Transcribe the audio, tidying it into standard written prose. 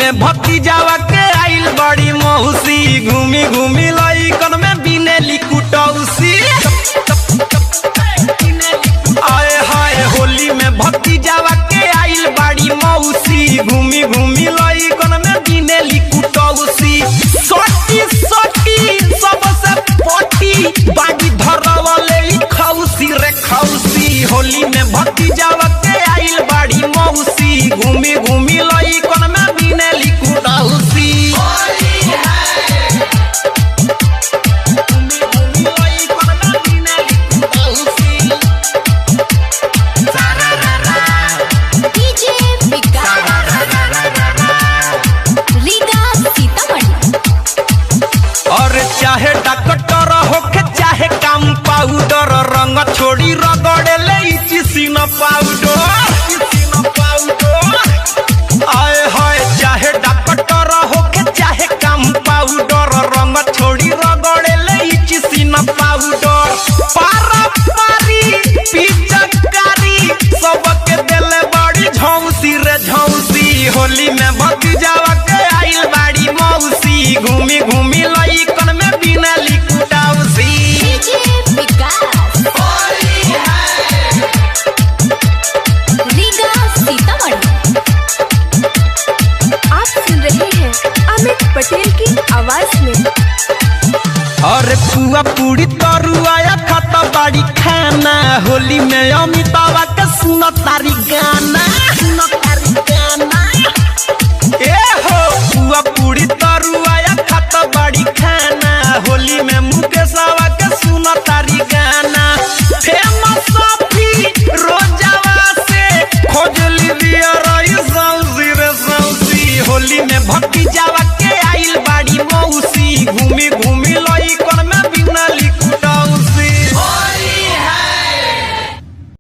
में भतीजावा के आइल बड़ी मौसी घूमी घूमी लइकन में बिनेली कुटौसी। आए हाय होली में भतीजावा के आइल बड़ी मौसी घूमी घूमी लइकन में बिनेली कुटौसी। सोटी सोटी सबसे पोटी बागी धरवले खौसी रे खौसी। होली में भतीजावा के आइल बड़ी मौसी घूमी घूमी लइकन में बिनेली कुटौसी। चाहे डॉक्टर होके चाहे कंपाउडर रंग छोड़ी रगड़े ले चिसिन पाउडर। आए हाय चाहे डॉक्टर होके चाहे कंपाउडर रंग छोड़ी रगड़े ले चिसिन पाउडर। पारा पारी पिचकारी सबके देले बड़ी झौसी रे झौसी। होली में भतीजावा के आइल बाड़ी मौसी घूमी घूमी लइकन में बिनेली कुटौसी। आप सुन रहे हैं अमित पटेल की आवाज में। अरे पुआ पूरी तरुआ खाता बाड़ी खाना। होली में अमितावा के सुन तारी गाना।